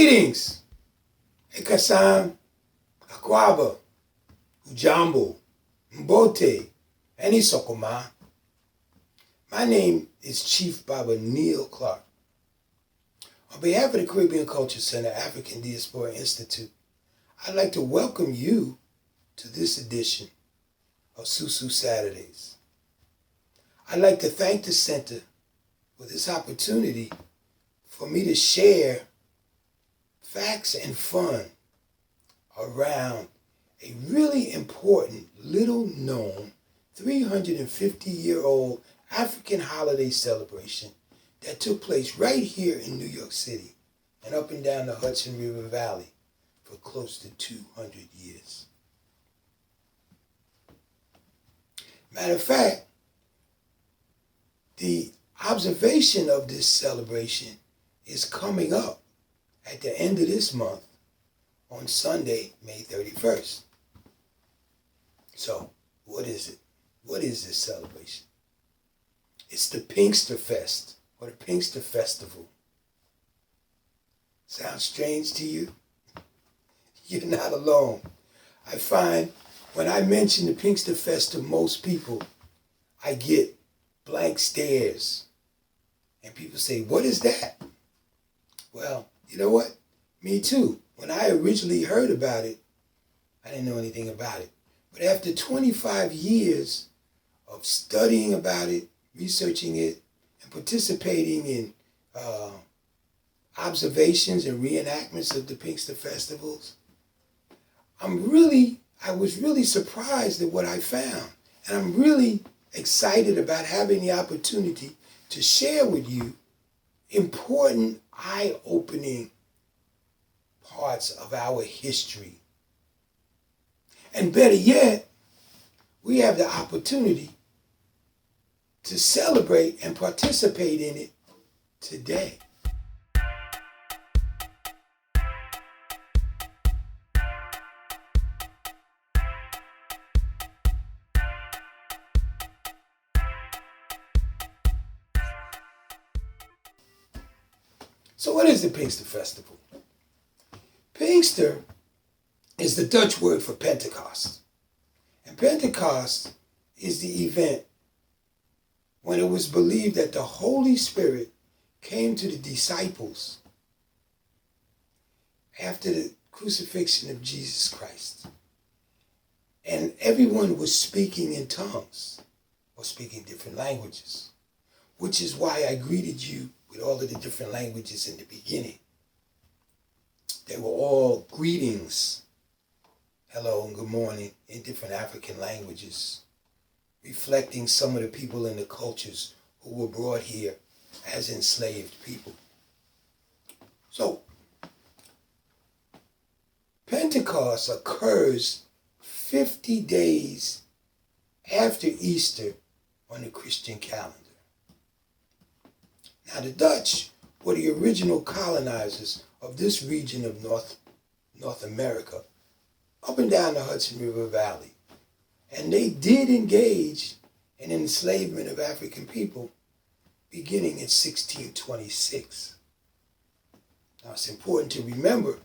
Greetings, Ekasam, Akwaba, Ujambo, Mbote, and Isokoma. My name is Chief Baba Neil Clarke. On behalf of the Caribbean Culture Center, African Diaspora Institute, I'd like to welcome you to this edition of Sou-Sou Saturdays. I'd like to thank the center for this opportunity for me to share facts and fun around a really important, little-known, 350-year-old African holiday celebration that took place right here in New York City and up and down the Hudson River Valley for close to 200 years. Matter of fact, the observation of this celebration is coming up at the end of this month on Sunday, May 31st. So, what is it? What is this celebration? It's the Pinkster Fest, or the Pinkster Festival. Sounds strange to you? You're not alone. I find when I mention the Pinkster Fest to most people, I get blank stares. And people say, what is that? Well, you know what? Me too. When I originally heard about it, I didn't know anything about it. But after 25 years of studying about it, researching it, and participating in observations and reenactments of the Pinkster festivals, I was really surprised at what I found. And I'm really excited about having the opportunity to share with you important, eye-opening parts of our history. And better yet, we have the opportunity to celebrate and participate in it today. So what is the Pinkster Festival? Pinkster is the Dutch word for Pentecost. And Pentecost is the event when it was believed that the Holy Spirit came to the disciples after the crucifixion of Jesus Christ. And everyone was speaking in tongues or speaking different languages, which is why I greeted you with all of the different languages in the beginning. They were all greetings, hello and good morning, in different African languages, reflecting some of the people in the cultures who were brought here as enslaved people. So, Pentecost occurs 50 days after Easter on the Christian calendar. Now, the Dutch were the original colonizers of this region of North America, up and down the Hudson River Valley. And they did engage in enslavement of African people beginning in 1626. Now, it's important to remember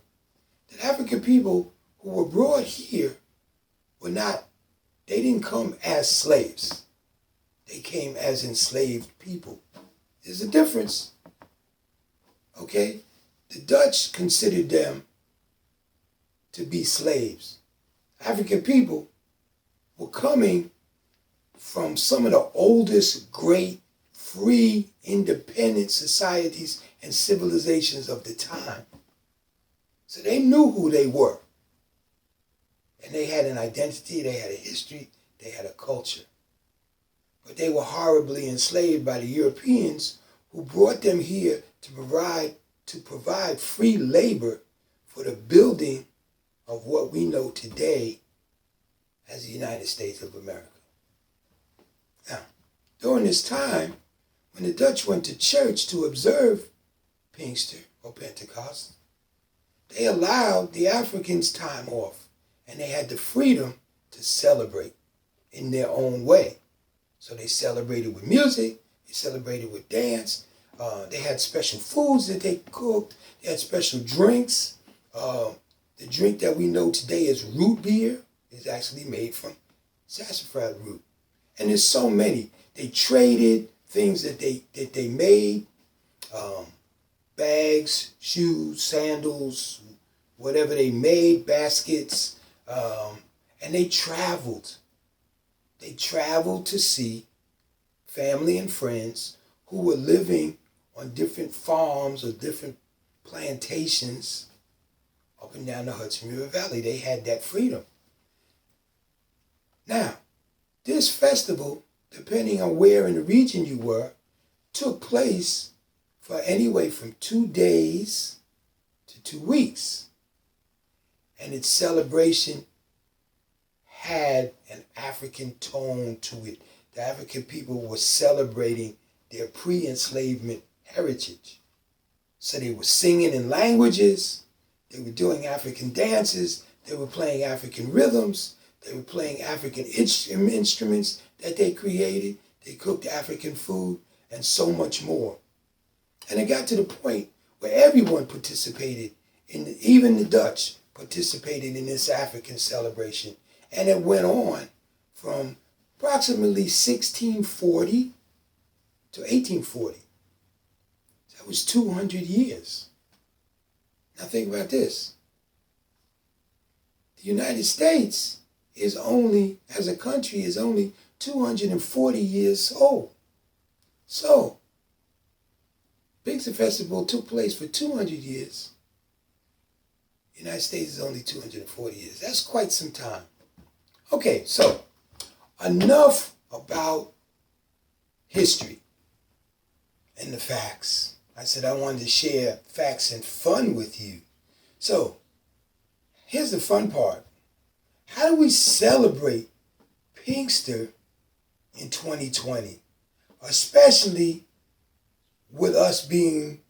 that African people who were brought here they didn't come as slaves. They came as enslaved people. There's a difference, okay? The Dutch considered them to be slaves. African people were coming from some of the oldest, great, free, independent societies and civilizations of the time. So they knew who they were. And they had an identity, they had a history, they had a culture. But they were horribly enslaved by the Europeans who brought them here to provide free labor for the building of what we know today as the United States of America. Now, during this time, when the Dutch went to church to observe Pinkster or Pentecost, they allowed the Africans time off, and they had the freedom to celebrate in their own way. So they celebrated with music, they celebrated with dance. They had special foods that they cooked. They had special drinks. The drink that we know today as root beer is actually made from sassafras root. And there's so many. They traded things that they made, bags, shoes, sandals, whatever they made, baskets, and they traveled. They traveled to see family and friends who were living on different farms or different plantations up and down the Hudson River Valley. They had that freedom. Now, this festival, depending on where in the region you were, took place for anywhere from 2 days to 2 weeks. And its celebration had an African tone to it. The African people were celebrating their pre-enslavement heritage. So they were singing in languages, they were doing African dances, they were playing African rhythms, they were playing African instruments that they created, they cooked African food, and so much more. And it got to the point where everyone participated, even the Dutch participated in this African celebration. And it went on from approximately 1640 to 1840. That was 200 years. Now think about this. The United States is only, as a country, is only 240 years old. So, Pinkster Festival took place for 200 years. The United States is only 240 years. That's quite some time. Okay, so enough about history and the facts. I said I wanted to share facts and fun with you. So, here's the fun part. How do we celebrate Pinkster in 2020? Especially with us being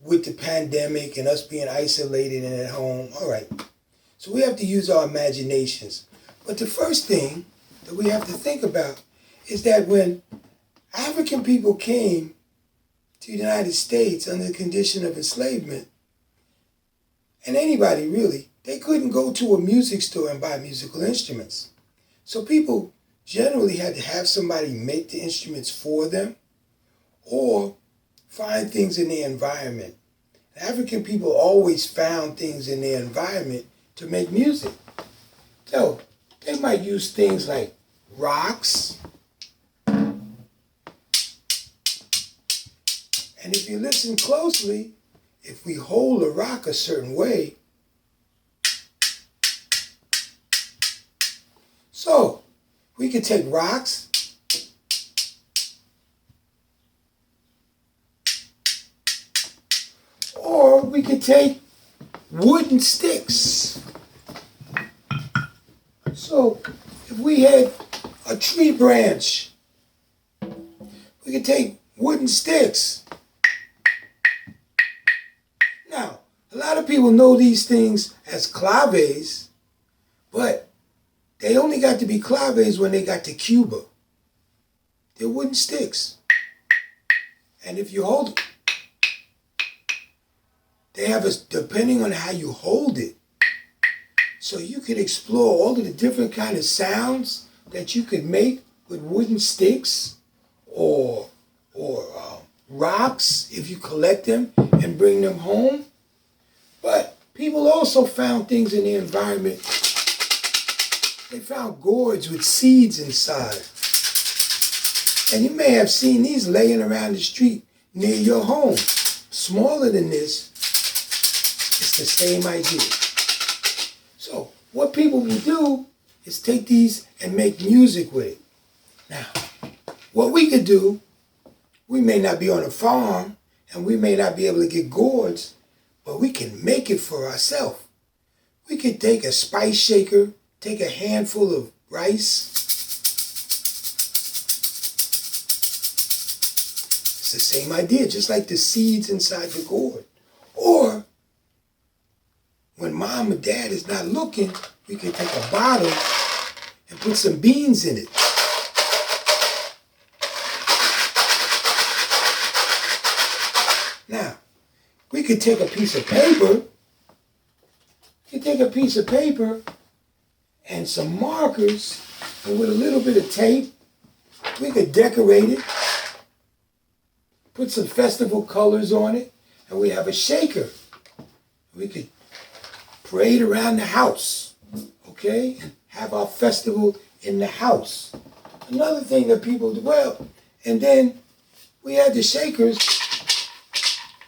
with the pandemic and us being isolated and at home. All right. So we have to use our imaginations. But the first thing that we have to think about is that when African people came to the United States under the condition of enslavement, and anybody really, they couldn't go to a music store and buy musical instruments. So people generally had to have somebody make the instruments for them or find things in their environment. African people always found things in their environment to make music. So they might use things like rocks. And if you listen closely, if we hold a rock a certain way, so we could take rocks or we could take wooden sticks. So if we had a tree branch, we could take wooden sticks. Now, a lot of people know these things as claves, but they only got to be claves when they got to Cuba. They're wooden sticks. And if you hold it, they have depending on how you hold it, so you could explore all of the different kind of sounds that you could make with wooden sticks or rocks if you collect them and bring them home. But people also found things in the environment. They found gourds with seeds inside. And you may have seen these laying around the street near your home. Smaller than this, it's the same idea. So what people will do is take these and make music with it. Now, what we could do, we may not be on a farm and we may not be able to get gourds, but we can make it for ourselves. We could take a spice shaker, take a handful of rice. It's the same idea, just like the seeds inside the gourd. Or when mom or dad is not looking, we can take a bottle and put some beans in it. could take a piece of paper. You take a piece of paper and some markers, and with a little bit of tape, we could decorate it, put some festival colors on it, and we have a shaker. We could parade around the house, okay, and have our festival in the house. Another thing that people do, well, and then we had the shakers,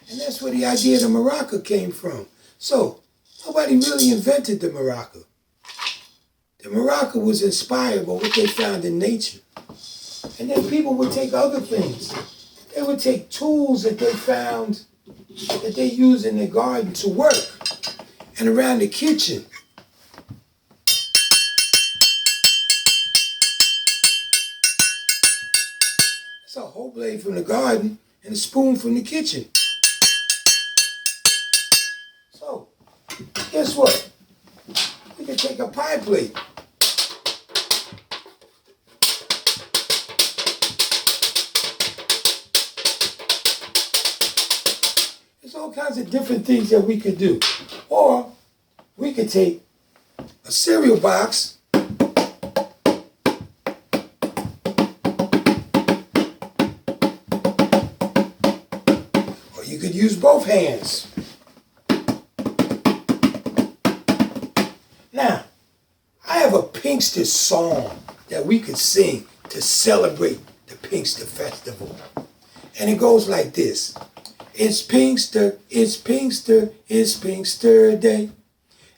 and that's where the idea of the maraca came from. So, nobody really invented the maraca. The maraca was inspired by what they found in nature. And then people would take other things. They would take tools that they found, that they use in their garden to work, and around the kitchen. It's a hoe blade from the garden and a spoon from the kitchen. So, guess what? We can take a pie plate. There's all kinds of different things that we could do. Or we could take a cereal box or you could use both hands. Now, I have a Pinkster song that we could sing to celebrate the Pinkster Festival. And it goes like this. It's Pinkster, it's Pinkster, it's Pinkster Day.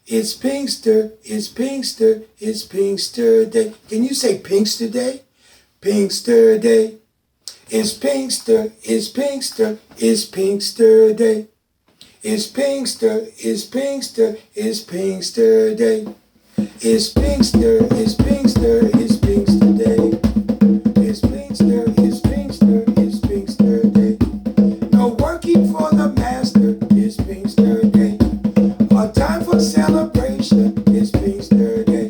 It's Pinkster, it's Pinkster, it's Pinkster Day. Can you say Pinkster Day? Pinkster Day. It's Pinkster, it's Pinkster, it's Pinkster Day. It's Pinkster, it's Pinkster, it's Pinkster Day. It's Pinkster, it's Pinkster, it's Pinkster Day. It's Pinkster, it's Pinkster, it's Pinkster Day. No working for the master, it's Pinkster Day. A time for celebration, it's Pinkster Day.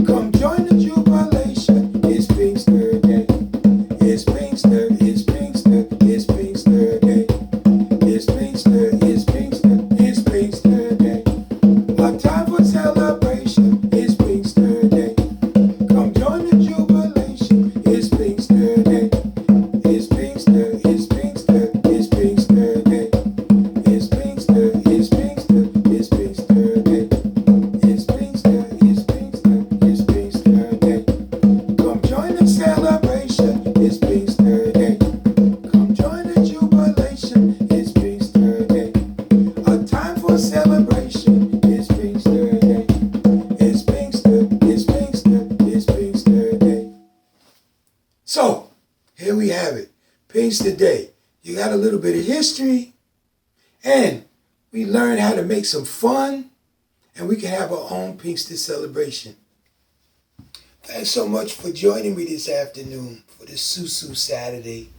Come join the jubilation, it's Pinkster Day. It's Pinkster, it's Pinkster, it's Pinkster Day. It's Pinkster, it's Pinkster, it's Pinkster Day. A time for celebration, it's Pinkster Day. Come join the jubilation, it's Pinkster Day. It's Pinkster, it's Pinkster, it's Pinkster Day. It's Pinkster, it's Pinkster, it's Pinkster Day. It's Pinkster, it's Pinkster, it's Pinkster Day. Come join the celebration, it's Pinkster Day. Come join the jubilation, it's Pinkster Day. A time for celebration, it's Pinkster Day. It's Pinkster, it's Pinkster, it's Pinkster Day. So, here we have it, Pinkster Day. You got a little bit of history, and we learned how to make some fun, and we can have our own Pinkster celebration. Thanks so much for joining me this afternoon for this Sou-Sou Saturday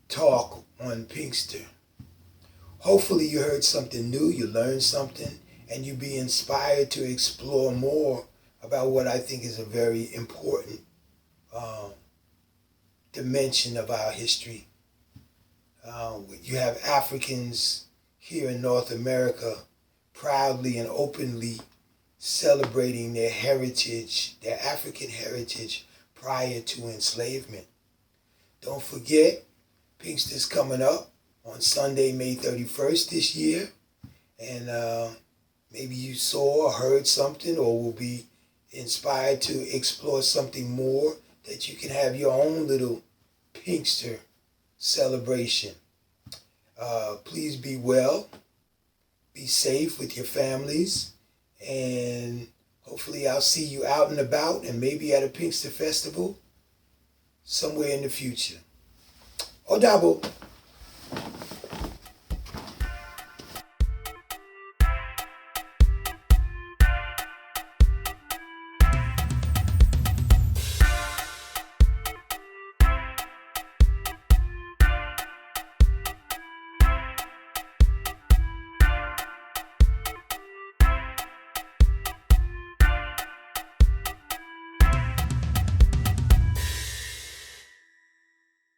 talk on Pinkster. Hopefully you heard something new, you learned something, and you be inspired to explore more about what I think is a very important dimension of our history. You have Africans here in North America proudly and openly celebrating their heritage, their African heritage prior to enslavement. Don't forget, Pinkster's coming up on Sunday, May 31st this year. And maybe you saw or heard something or will be inspired to explore something more, that you can have your own little Pinkster celebration. Please be well, be safe with your families, and hopefully I'll see you out and about and maybe at a Pinkster festival somewhere in the future. Odabo.